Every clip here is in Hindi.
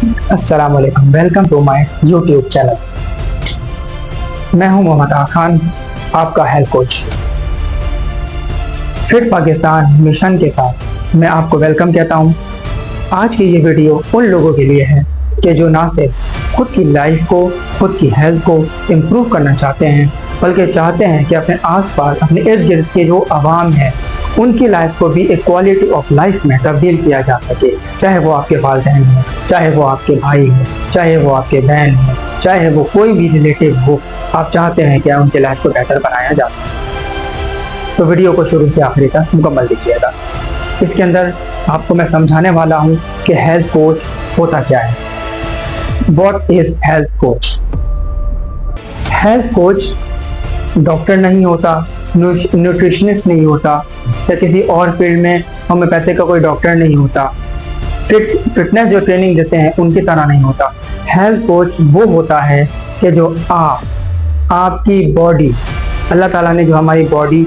अस्सलामुअलैकुम, welcome to my YouTube channel. मैं हूं मोहम्मद खान, आपका health coach. Fit Pakistan mission के साथ मैं आपको वेलकम कहता हूं। आज की ये वीडियो उन लोगों के लिए है कि जो ना सिर्फ खुद की लाइफ को, खुद की हेल्थ को इम्प्रूव करना चाहते हैं, बल्कि चाहते हैं कि अपने आसपास, अपने इर्द गिर्द के जो आवाम है, उनकी लाइफ को भी एक क्वालिटी ऑफ लाइफ में तब्दील किया जा सके। चाहे वो आपके वालिदैन हो, चाहे वो आपके भाई हो, चाहे वो आपके बहन हो, चाहे वो कोई भी रिलेटिव हो, आप चाहते हैं कि उनकी लाइफ को बेहतर बनाया जा सके। तो वीडियो को शुरू से आखिरी तक मुकम्मल देखिएगा। इसके अंदर आपको मैं समझाने वाला हूँ कि हेल्थ कोच होता क्या है। What is health coach? Health coach doctor नहीं होता, न्यूट्रिशनिस्ट नहीं होता, या किसी और फील्ड में होम्योपैथिक का कोई डॉक्टर नहीं होता, फिटनेस जो ट्रेनिंग देते हैं उनकी तरह नहीं होता। हेल्थ कोच वो होता है कि जो आपकी बॉडी, अल्लाह ताला ने जो हमारी बॉडी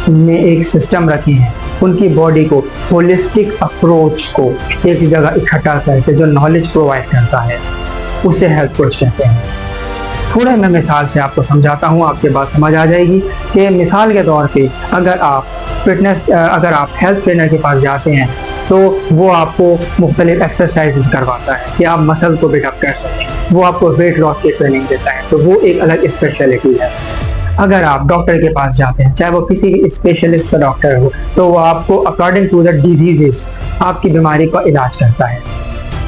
में एक सिस्टम रखी है, उनकी बॉडी को होलिस्टिक अप्रोच को एक जगह इकट्ठा करके जो नॉलेज प्रोवाइड करता है, उसे हेल्थ कोच कहते हैं। थोड़ा मैं मिसाल से आपको समझाता हूँ, आपके बात समझ आ जाएगी कि मिसाल के तौर पे अगर आप हेल्थ ट्रेनर के पास जाते हैं तो वो आपको मुख्तलिफ एक्सरसाइजेस करवाता है कि आप मसल को बिल्डअप कर सकें। वो आपको वेट लॉस की ट्रेनिंग देता है, तो वो एक अलग स्पेशलिटी है। अगर आप डॉक्टर के पास जाते हैं, चाहे वो किसी भी स्पेशलिस्ट का डॉक्टर हो, तो वो आपको अकॉर्डिंग टू द डिजीजेस आपकी बीमारी का इलाज करता है।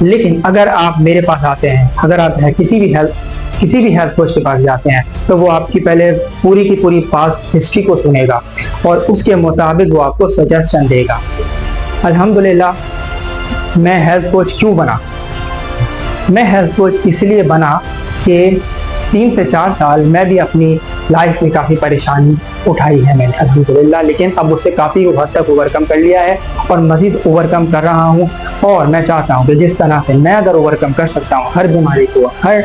लेकिन अगर आप मेरे पास आते हैं, अगर आप किसी भी हेल्थ कोच के पास जाते हैं, तो वो आपकी पहले पूरी की पूरी पास्ट हिस्ट्री को सुनेगा और उसके मुताबिक वो आपको सजेशन देगा। अल्हम्दुलिल्लाह, मैं हेल्थ कोच क्यों बना? मैं हेल्थ कोच इसलिए बना कि 3 से 4 साल मैं भी अपनी लाइफ में काफ़ी परेशानी उठाई है मैंने, अल्हम्दुलिल्लाह, लेकिन अब उससे काफ़ी हद तक ओवरकम कर लिया है और मज़ीद ओवरकम कर रहा हूँ। और मैं चाहता हूँ कि जिस तरह से मैं अगर ओवरकम कर सकता हूँ हर बीमारी को, हर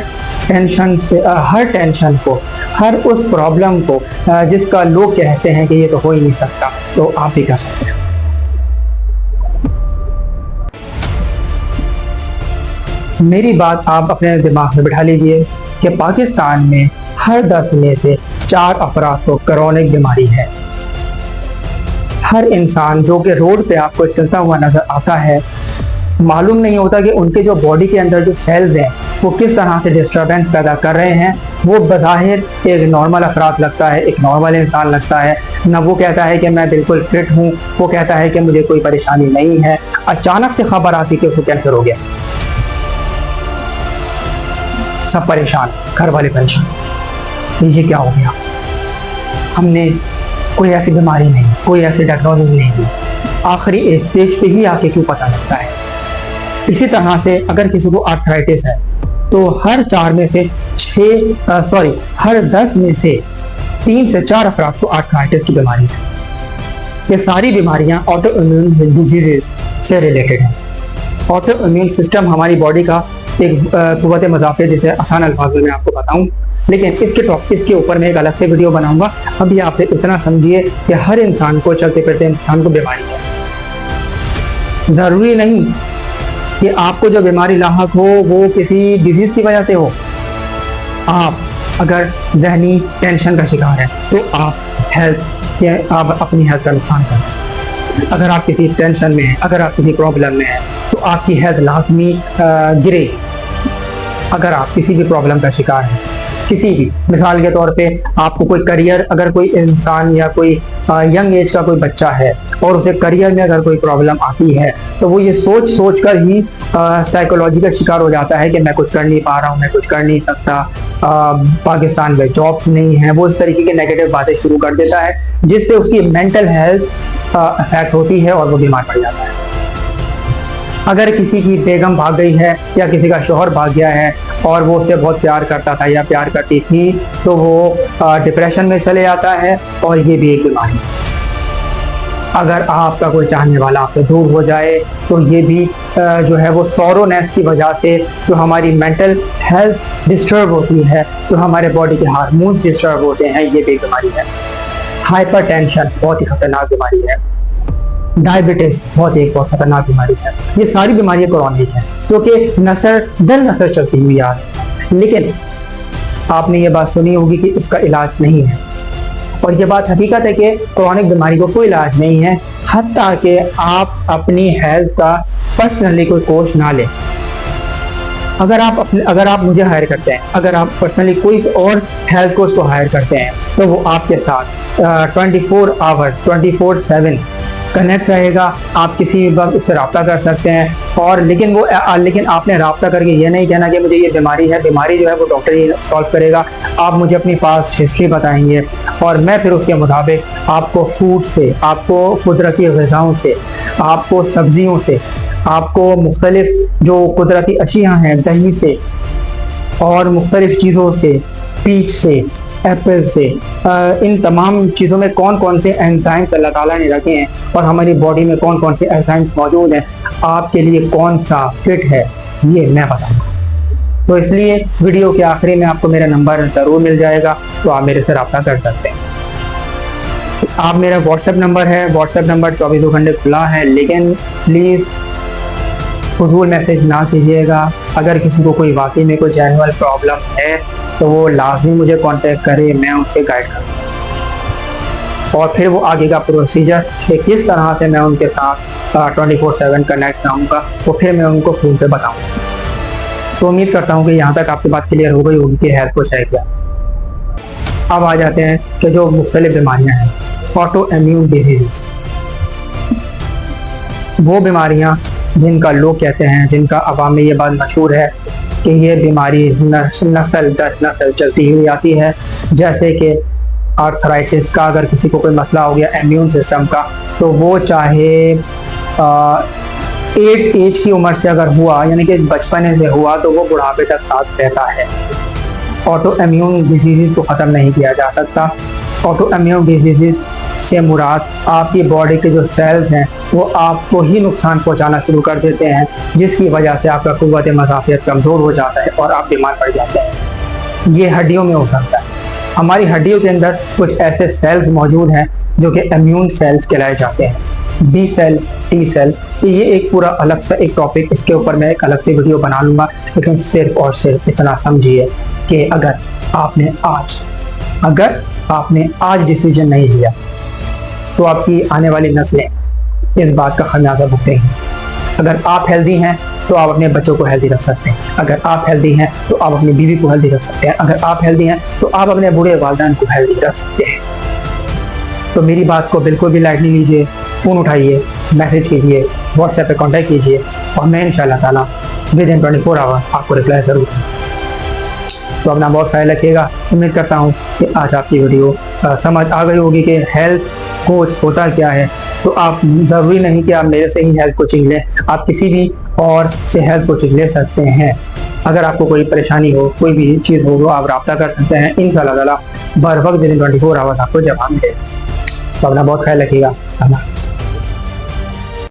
टेंशन को, हर उस प्रॉब्लम को जिसका लोग कहते हैं कि ये तो हो ही नहीं सकता, तो आप भी कर सकते हैं। मेरी बात आप अपने दिमाग में बिठा लीजिए कि पाकिस्तान में हर 10 में से 4 अफराद को क्रोनिक बीमारी है। हर इंसान जो कि रोड पे आपको चलता हुआ नजर आता है, मालूम नहीं होता कि उनके जो बॉडी के अंदर जो सेल्स हैं वो किस तरह से डिस्टर्बेंस पैदा कर रहे हैं। वो बज़ाहिर एक नॉर्मल अफराद लगता है, एक नॉर्मल इंसान लगता है ना। वो कहता है कि मैं बिल्कुल फिट हूँ, वो कहता है कि मुझे कोई परेशानी नहीं है। अचानक से खबर आती कि उसे कैंसर हो गया, सब परेशान, घर वाले परेशान, ये क्या हो गया? हमने कोई ऐसी बीमारी नहीं, कोई ऐसी डायग्नोसिस नहीं दी, आखिरी स्टेज पे ही आके क्यों पता लगता है? इसी तरह से अगर किसी को आर्थराइटिस है तो हर 10 में से 3 से 4 अफराद को आर्थराइटिस की बीमारी है। ये सारी बीमारियां ऑटो इम्यून डिजीजेस से रिलेटेड हैं। ऑटो इम्यून सिस्टम हमारी बॉडी का एक कुव्वत मज़ाफ़िया, जिसे आसान अल्फाज में आपको बताऊं, लेकिन इसके ऊपर मैं एक अलग से वीडियो बनाऊंगा। अभी आपसे इतना समझिए कि हर इंसान को, चलते फिरते इंसान को बीमारी है। ज़रूरी नहीं कि आपको जो बीमारी लाहक हो वो किसी डिजीज़ की वजह से हो। आप अगर जहनी टेंशन का शिकार है तो आप अपनी हेल्थ का नुकसान करें। अगर आप किसी टेंशन में हैं, अगर आप किसी प्रॉब्लम में हैं, तो आपकी हेल्थ लाजमी गिरे। अगर आप किसी भी प्रॉब्लम का शिकार हैं, किसी भी, मिसाल के तौर पे आपको कोई करियर, अगर कोई इंसान या कोई यंग एज का कोई बच्चा है और उसे करियर में अगर कोई प्रॉब्लम आती है, तो वो ये सोच कर ही साइकोलॉजी का शिकार हो जाता है कि मैं कुछ कर नहीं पा रहा हूँ, मैं कुछ कर नहीं सकता, पाकिस्तान में जॉब्स नहीं है। वो इस तरीके की नेगेटिव बातें शुरू कर देता है, जिससे उसकी मेंटल हेल्थ अफेक्ट होती है और वो बीमार पड़ जाता है। अगर किसी की बेगम भाग गई है या किसी का शौहर भाग गया है और वो उससे बहुत प्यार करता था या प्यार करती थी, तो वो डिप्रेशन में चले जाता है और ये भी एक बीमारी है। अगर आपका कोई चाहने वाला आपसे दूर हो जाए, तो ये भी जो है वो सॉरोनेस की वजह से जो हमारी मेंटल हेल्थ डिस्टर्ब होती है, जो हमारे बॉडी के हार्मोन्स डिस्टर्ब होते हैं, ये भी बीमारी है। हाइपरटेंशन बहुत ही खतरनाक बीमारी है। डायबिटीज बहुत खतरनाक बीमारी है। ये सारी बीमारियां क्रॉनिक हैं क्योंकि नसर दर नसर चलती हुई आ रही है। लेकिन आपने ये बात सुनी होगी कि इसका इलाज नहीं है, और ये बात हकीकत है कि क्रॉनिक बीमारी को कोई इलाज नहीं है, हत्ता कि आप अपनी हेल्थ का पर्सनली कोई कोर्स ना लें। अगर आप मुझे हायर करते हैं, अगर आप पर्सनली कोई और हेल्थ कोच को हायर करते हैं, तो वो आपके साथ 24 आवर्स 24/7 कनेक्ट रहेगा। आप किसी भी वक्त उससे रब्ता कर सकते हैं। और लेकिन आपने रब्ता करके ये नहीं कहना कि मुझे ये बीमारी है, बीमारी जो है वो डॉक्टर ही सॉल्व करेगा। आप मुझे अपनी पास्ट हिस्ट्री बताएंगे और मैं फिर उसके मुताबिक आपको फूड से, आपको कुदरती ग़िज़ाओं से, आपको सब्जियों से, आपको मुख्तलिफ जो कुदरती अशिया हैं दही से और मुख्तलिफ चीज़ों से, पीच से, एप्पल से, इन तमाम चीज़ों में कौन कौन से एंजाइम्स अल्लाह ताला ने रखे हैं और हमारी बॉडी में कौन कौन से एंजाइम्स मौजूद हैं, आपके लिए कौन सा फिट है ये मैं बताऊँगा। तो इसलिए वीडियो के आखिरी में आपको मेरा नंबर ज़रूर मिल जाएगा, तो आप मेरे से रब्ता कर सकते हैं। आप मेरा व्हाट्सएप नंबर है, व्हाट्सएप नंबर 24 घंटे खुला है, लेकिन प्लीज़ फजूल मैसेज ना कीजिएगा। अगर किसी को कोई वाकई में कोई जेन्युइन प्रॉब्लम है तो वो लाजमी मुझे कांटेक्ट करे, मैं उससे गाइड करूँ और फिर वो आगे का प्रोसीजर कि किस तरह से मैं उनके साथ 24/7 कनेक्ट रहूँगा वो फिर मैं उनको फ़ोन पे बताऊँ। तो उम्मीद करता हूँ कि यहाँ तक आपकी बात क्लियर हो गई होगी कि हेल्थ कुछ है क्या। अब आ जाते हैं कि जो मुख्तलिफ बीमारियाँ हैं, ऑटो इम्यून डिजीज़, वो बीमारियाँ जिनका लोग कहते हैं, जिनका अवाम में ये बात मशहूर है कि ये बीमारी नस्ल दर नस्ल चलती हुई आती है। जैसे कि आर्थराइटिस का अगर किसी को कोई मसला हो गया इम्यून सिस्टम का, तो वो चाहे 8 एज की उम्र से अगर हुआ, यानी कि बचपने से हुआ, तो वो बुढ़ापे तक साथ रहता है। ऑटो इम्यून डिजीज़ को ख़त्म नहीं किया जा सकता। ऑटो इम्यून डिजीज़ से मुराद आपकी बॉडी के जो सेल्स हैं वो आपको ही नुकसान पहुंचाना शुरू कर देते हैं, जिसकी वजह से आपका कुव्वत मज़ाफ़ियत कमज़ोर हो जाता है और आप बीमार पड़ जाते हैं। ये हड्डियों में हो सकता है। हमारी हड्डियों के अंदर कुछ ऐसे सेल्स मौजूद हैं जो कि इम्यून सेल्स कहलाए जाते हैं, बी सेल, टी सेल। ये एक पूरा अलग सा एक टॉपिक, इसके ऊपर मैं एक अलग से वीडियो बना लूँगा। लेकिन सिर्फ और सिर्फ इतना समझिए कि अगर आपने आज डिसीजन नहीं लिया तो आपकी आने वाली नस्लें इस बात का खमियाजा भुगतेंगी। अगर आप हेल्दी हैं तो आप अपने बच्चों को हेल्दी रख सकते हैं। अगर आप हेल्दी हैं तो आप अपनी बीवी को हेल्दी रख सकते हैं। अगर आप हेल्दी हैं तो आप अपने बूढ़े वालिदैन को हेल्दी रख सकते हैं। तो मेरी बात को बिल्कुल भी लाइट नहीं लीजिए, फ़ोन उठाइए, मैसेज कीजिए, व्हाट्सएप पे कांटेक्ट कीजिए और मैं इंशाल्लाह ताला विदिन 24 आवर आपको रिप्लाई ज़रूर दूँगा। तो अपना बहुत ख्याल रखिएगा। उम्मीद करता हूँ कि आज आपकी वीडियो समझ आ गई होगी कि हेल्थ कोच होता क्या है। तो आप ज़रूरी नहीं कि आप मेरे से ही हेल्थ कोचिंग लें, आप किसी भी और से हेल्थ कोचिंग ले सकते हैं। अगर आपको कोई परेशानी हो, कोई भी चीज़ हो, तो आप रब्ता कर सकते हैं। इंशाअल्लाह ताला बर वक्त विदिन 24 आवर आपको जवाब मिलेगा। तो अपना बहुत ख्याल रखिएगा। अल्लाह हाफ़िज़।